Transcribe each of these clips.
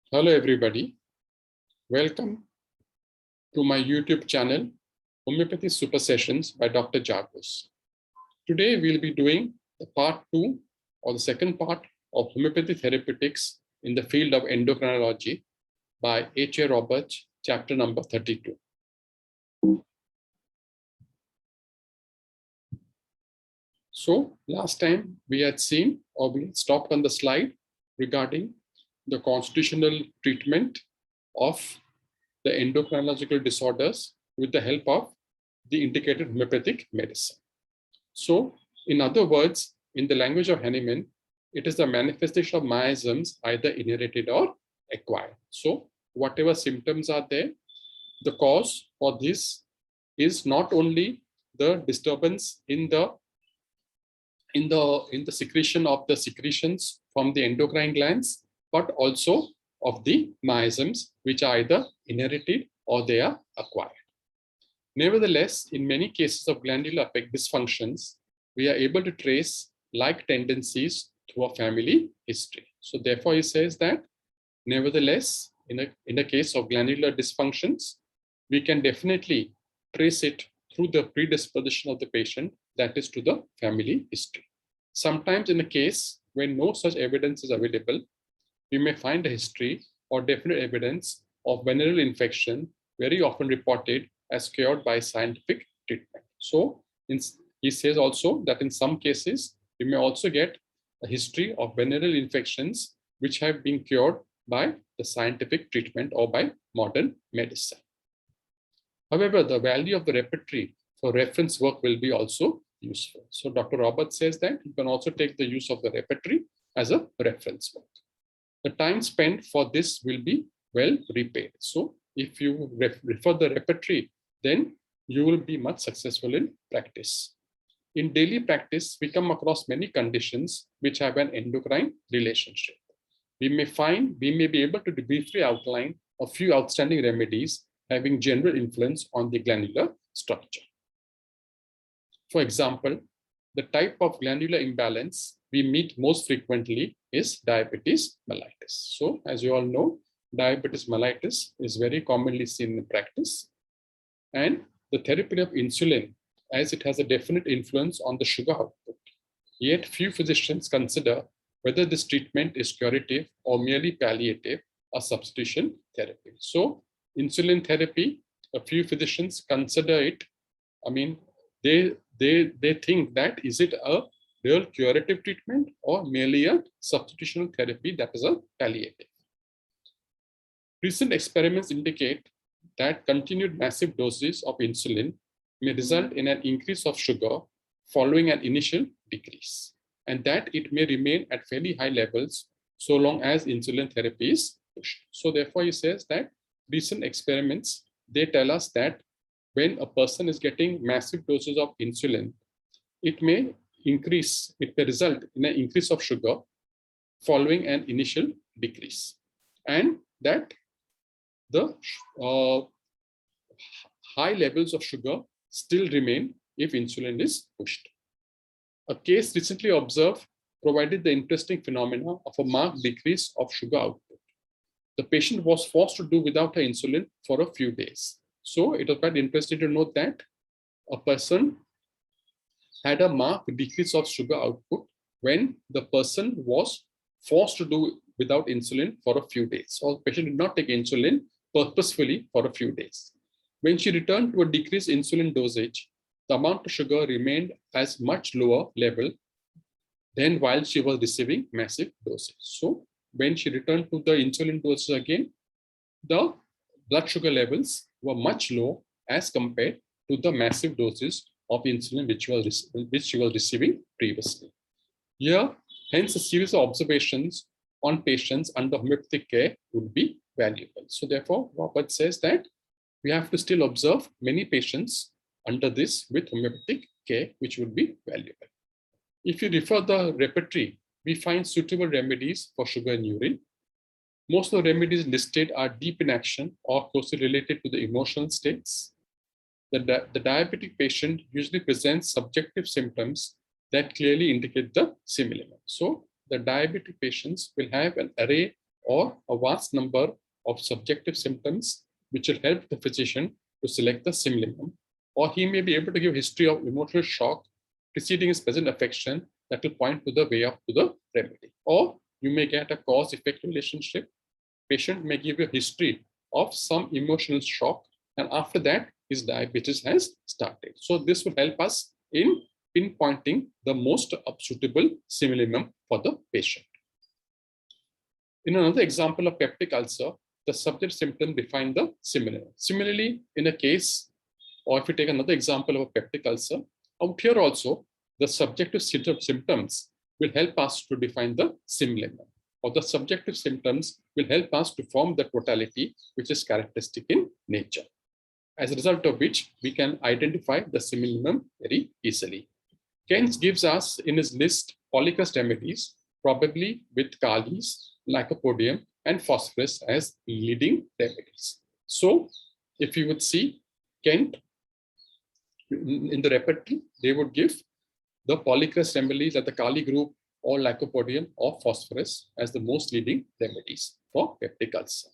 Hello everybody, welcome to my YouTube channel, Homeopathy Super Sessions by Dr. H.A.Roberts. Today we'll be doing the part 2 or the second part of Homeopathy Therapeutics in the field of Endocrinology by H.A.Roberts, chapter number 32. So last time we had seen, or we stopped on the slide regarding the constitutional treatment of the endocrinological disorders with the help of the indicated homeopathic medicine. So, in other words, in the language of Hahnemann, it is the manifestation of miasms either inherited or acquired. So, whatever symptoms are there, the cause for this is not only the disturbance in the secretion of the secretions from the endocrine glands, but also of the miasms, which are either inherited or they are acquired. Nevertheless, in many cases of glandular affect dysfunctions, we are able to trace like tendencies through a family history. So therefore, he says that, nevertheless, in a case of glandular dysfunctions, we can definitely trace it through the predisposition of the patient, that is to the family history. Sometimes in a case when no such evidence is available, we may find a history or definite evidence of venereal infection, very often reported as cured by scientific treatment. So he says also that in some cases, we may also get a history of venereal infections which have been cured by the scientific treatment or by modern medicine. However, the value of the repertory for reference work will be also useful. So Dr. Roberts says that you can also take the use of the repertory as a reference work. The time spent for this will be well repaid. So if you refer the repertory, then you will be much successful in practice. In daily practice, we come across many conditions which have an endocrine relationship. We may be able to briefly outline a few outstanding remedies having general influence on the glandular structure. For example, the type of glandular imbalance we meet most frequently is diabetes mellitus. So, as you all know, diabetes mellitus is very commonly seen in practice. And the therapy of insulin, as it has a definite influence on the sugar output. Yet, few physicians consider whether this treatment is curative or merely palliative or substitution therapy. So, insulin therapy, a few physicians consider it, they think that is it a real curative treatment or merely a substitutional therapy that is a palliative. Recent experiments indicate that continued massive doses of insulin may result in an increase of sugar following an initial decrease, and that it may remain at fairly high levels so long as insulin therapy is pushed. So therefore, he says that recent experiments, they tell us that when a person is getting massive doses of insulin, it may result in an increase of sugar following an initial decrease, and that the high levels of sugar still remain if insulin is pushed. A case recently observed provided the interesting phenomena of a marked decrease of sugar output. The patient was forced to do without her insulin for a few days. So it was quite interesting to note that a person had a marked decrease of sugar output when the person was forced to do without insulin for a few days. So the patient did not take insulin purposefully for a few days. When she returned to a decreased insulin dosage, the amount of sugar remained as much lower level than while she was receiving massive dosage. So when she returned to the insulin dosage again, the blood sugar levels were much low as compared to the massive doses of insulin which she was receiving previously. Here, hence, a series of observations on patients under homeopathic care would be valuable. So therefore, Robert says that we have to still observe many patients under this with homeopathic care, which would be valuable. If you refer the repertory, we find suitable remedies for sugar in urine. Most of the remedies listed are deep in action or closely related to the emotional states. The diabetic patient usually presents subjective symptoms that clearly indicate the similar. So the diabetic patients will have an array or a vast number of subjective symptoms which will help the physician to select the simillimum, or he may be able to give history of emotional shock preceding his present affection that will point to the way up to the remedy. Or you may get a cause-effect relationship. Patient may give you a history of some emotional shock, and after that, his diabetes has started. So this will help us in pinpointing the most suitable simillimum for the patient. In another example of peptic ulcer, the subject symptom define the simillimum. Similarly, in a case, or if we take another example of a peptic ulcer, out here also, the subjective symptoms will help us to define the simillimum, or the subjective symptoms will help us to form the totality which is characteristic in nature. As a result of which, we can identify the simillimum very easily. Keynes gives us in his list polycus remedies, probably with Kali's, Lycopodium, and Phosphorus as leading remedies. So, if you would see Kent in the repertory, they would give the polycus remedies at the Kali group or Lycopodium or Phosphorus as the most leading remedies for peptic ulcer.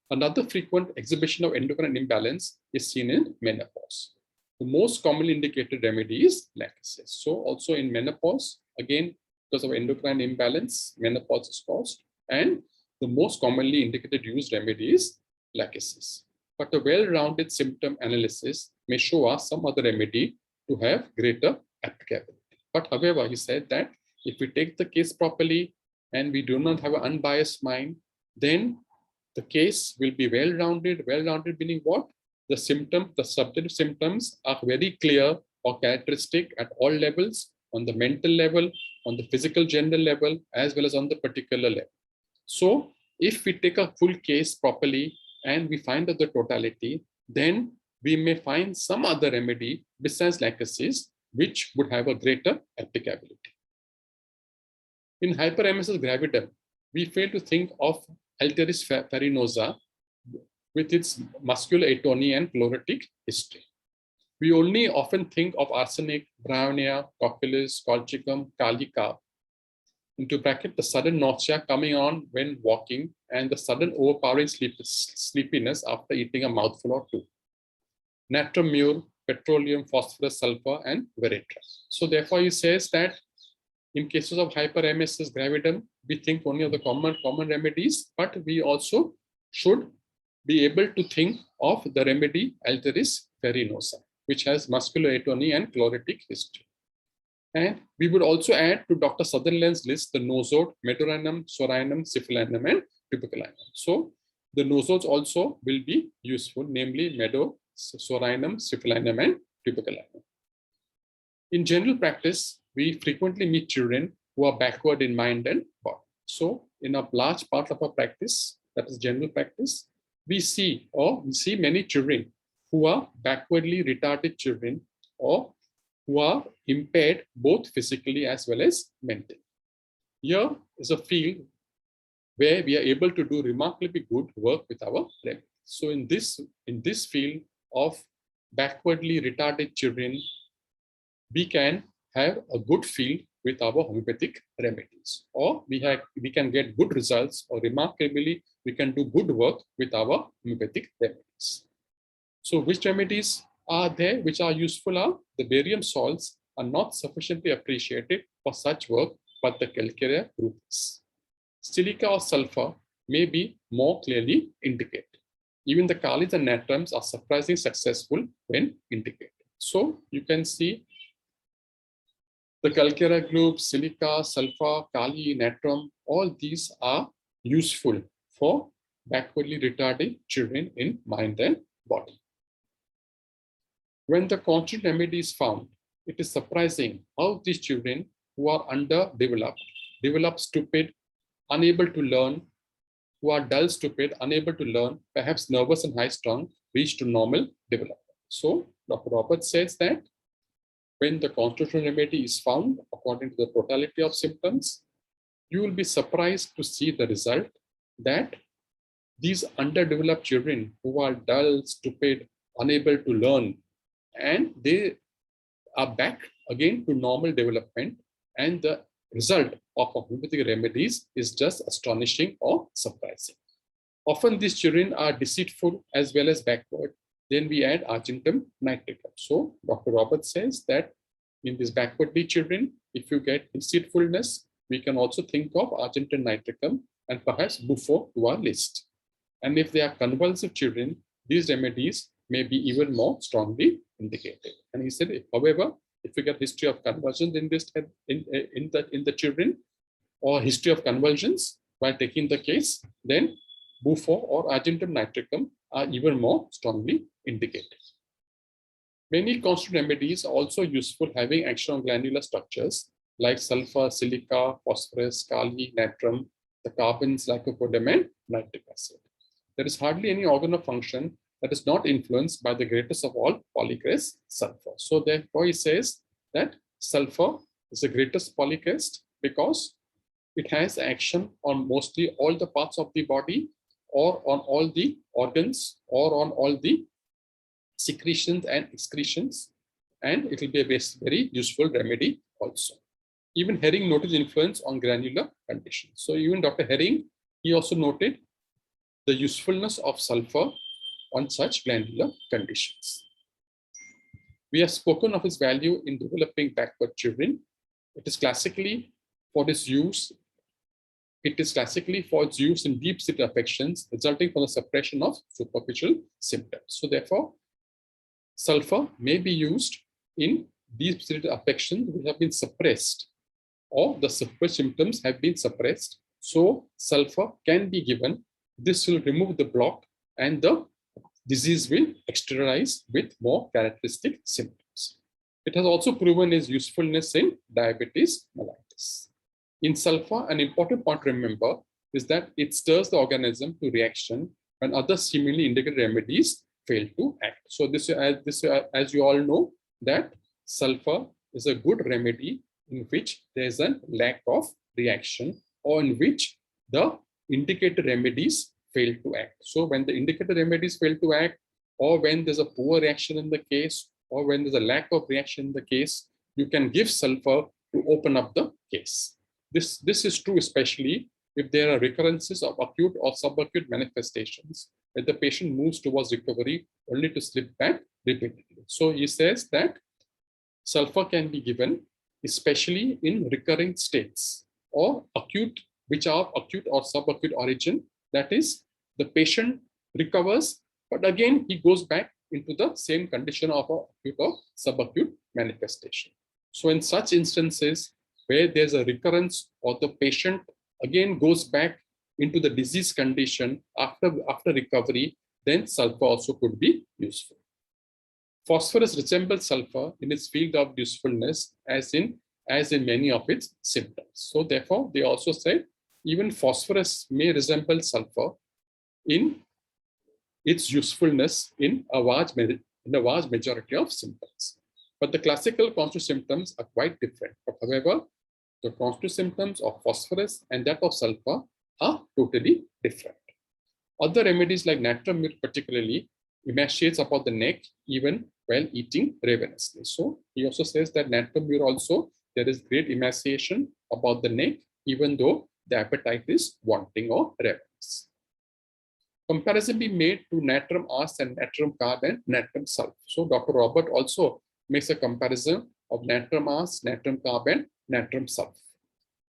Another frequent exhibition of endocrine imbalance is seen in menopause. The most commonly indicated remedy is lachesis. So also in menopause, again, because of endocrine imbalance, menopause is caused, and the most commonly indicated used remedy is lachesis. But a well-rounded symptom analysis may show us some other remedy to have greater applicability. But however, he said that if we take the case properly and we do not have an unbiased mind, then the case will be well-rounded. Well-rounded meaning what? The subjective symptoms are very clear or characteristic at all levels, on the mental level, on the physical general level, as well as on the particular level. So if we take a full case properly and we find out the totality, then we may find some other remedy besides lachesis, which would have a greater applicability. In hyperemesis gravidum, we fail to think of Alteris farinosa with its muscular atony and chlorotic history. We only often think of arsenic, bryonia, cocculus, colchicum, calica, into bracket, the sudden nausea coming on when walking, and the sudden overpowering sleepiness after eating a mouthful or two. Natrum mure, petroleum, phosphorus, sulphur, and veretra. So therefore, he says that in cases of hyperemesis gravidum, we think only of the common remedies, but we also should be able to think of the remedy Alteris farinosa, which has muscular atony and chlorotic history. And we would also add to Dr. Sutherland's list the nosode, meduranum, soranum, syphilinum, and tuberculinum. So the nosodes also will be useful, namely medo, soranum, syphilinum, and tuberculinum. In general practice, we frequently meet children who are backward in mind and body. So in a large part of our practice, that is general practice, we see many children who are backwardly retarded children or who are impaired both physically as well as mentally. Here is a field where we are able to do remarkably good work with our remedies. So in this field of backwardly retarded children, we can have a good field with our homeopathic remedies, or we can get good results, or remarkably, we can do good work with our homeopathic remedies. So which remedies are there which are useful? Are the barium salts are not sufficiently appreciated for such work, but the calcarea group is. Silica or sulfur may be more clearly indicated. Even the kalis and natrums are surprisingly successful when indicated. So you can see the calcarea group, silica, sulfur, kali, natrum, all these are useful for backwardly retarded children in mind and body. When the constituent remedy is found, it is surprising how these children who are underdeveloped, develop stupid, unable to learn, who are dull, stupid, unable to learn, perhaps nervous and high-strung, reach to normal development. So Dr. Roberts says that when the constitutional remedy is found according to the totality of symptoms, you will be surprised to see the result that these underdeveloped children who are dull, stupid, unable to learn, and they are back again to normal development, and the result of homeopathic remedies is just astonishing or surprising. Often these children are deceitful as well as backward. Then we add argentum nitricum. So Dr. Roberts says that in these backwardly children, if you get deceitfulness, we can also think of argentum nitricum and perhaps Buffo to our list. And if they are convulsive children, these remedies may be even more strongly indicated. And he said, however, if you get history of convulsions in this in the children, or history of convulsions while taking the case, then Buffo or argentum nitricum are even more strongly indicated. Many constant remedies are also useful having action on glandular structures like sulfur, silica, phosphorus, kali, natrum, the carbons, lycopodium, and nitric acid. There is hardly any organ of function that is not influenced by the greatest of all polycrest, sulfur. So therefore he says that sulfur is the greatest polycrest because it has action on mostly all the parts of the body, or on all the organs, or on all the secretions and excretions, and it will be a very useful remedy also. Even Herring noted influence on granular conditions. So even Dr. Herring, he also noted the usefulness of sulfur on such glandular conditions. We have spoken of its value in developing backward children. It is classically for its use. It is classically for its use in deep-seated affections, resulting from the suppression of superficial symptoms. So therefore, sulfur may be used in deep-seated affections which have been suppressed, or the superficial symptoms have been suppressed. So sulfur can be given. This will remove the block and the disease will exteriorize with more characteristic symptoms. It has also proven its usefulness in diabetes mellitus. In sulfur, an important point to remember is that it stirs the organism to reaction when other seemingly indicated remedies fail to act. So as you all know, that sulfur is a good remedy in which there is a lack of reaction, or in which the indicated remedies fail to act. So when the indicated remedies fail to act, or when there's a poor reaction in the case, or when there's a lack of reaction in the case, you can give sulfur to open up the case. This is true especially if there are recurrences of acute or subacute manifestations, where the patient moves towards recovery only to slip back repeatedly. So he says that sulfur can be given especially in recurring states, or acute, which are of acute or subacute origin. That is, the patient recovers, but again he goes back into the same condition of acute or subacute manifestation. So in such instances where there's a recurrence, or the patient again goes back into the disease condition after recovery, then sulfur also could be useful. Phosphorus resembles sulfur in its field of usefulness as in many of its symptoms. So therefore, they also said even phosphorus may resemble sulfur in its usefulness in a vast majority of symptoms. But the classical constitutive symptoms are quite different. But however, the constitutive symptoms of phosphorus and that of sulfur are totally different. Other remedies like natrum mute particularly emaciates about the neck even while eating ravenously. So he also says that natrum mute also, there is great emaciation about the neck even though the appetite is wanting or ravenous. Comparison be made to natrum ars and natrum carb and natrum sulf. So Dr. Robert also makes a comparison of natrum ars, natrum carb, and natrum sulf.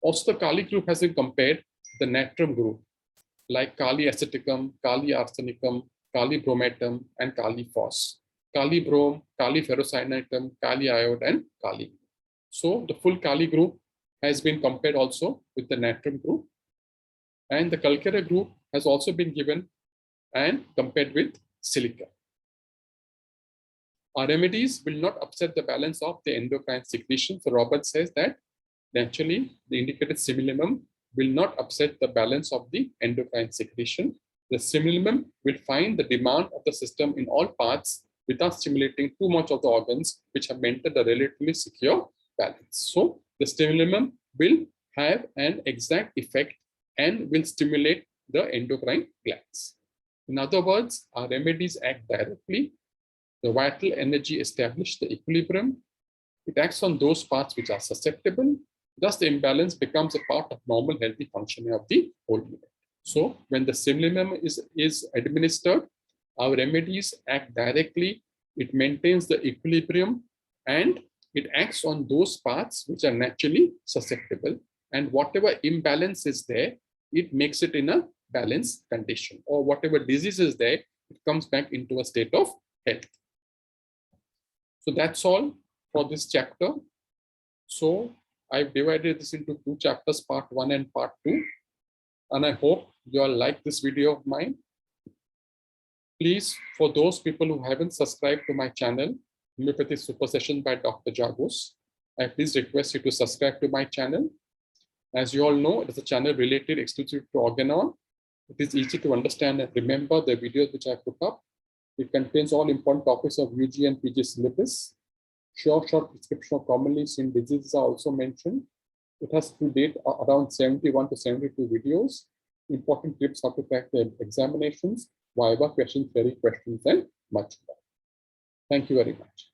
Also, the Kali group has been compared to the natrum group, like Kali aceticum, Kali arsenicum, Kali bromatum, and Kali phos, Kali brom, Kali ferrocyanidum, Kali iode, and Kali. So the full Kali group has been compared also with the natrum group, and the calcarea group has also been given and compared with silica. Our remedies will not upset the balance of the endocrine secretion. So Roberts says that naturally the indicated similimum will not upset the balance of the endocrine secretion. The similimum will find the demand of the system in all parts without stimulating too much of the organs, which have maintained a relatively secure balance. So the stimulum will have an exact effect and will stimulate the endocrine glands. In other words, our remedies act directly. The vital energy establishes the equilibrium. It acts on those parts which are susceptible, Thus, the imbalance becomes a part of normal healthy functioning of the whole unit. So, when the Simlimum is administered, our remedies act directly. It maintains the equilibrium and it acts on those parts which are naturally susceptible. And whatever imbalance is there, it makes it in a balanced condition. Or whatever disease is there, it comes back into a state of health. So that's all for this chapter. So I've divided this into 2 chapters, part 1 and part 2. And I hope you all like this video of mine. Please, for those people who haven't subscribed to my channel, Homeopathy Super Session by Dr. Jagos, I please request you to subscribe to my channel. As you all know, it is a channel related exclusively to Organon. It is easy to understand and remember the videos which I put up. It contains all important topics of UG and PG syllabus. Short description of commonly seen diseases are also mentioned. It has to date around 71 to 72 videos. Important tips how to crack the examinations, viva questions, theory questions, and much more. Thank you very much.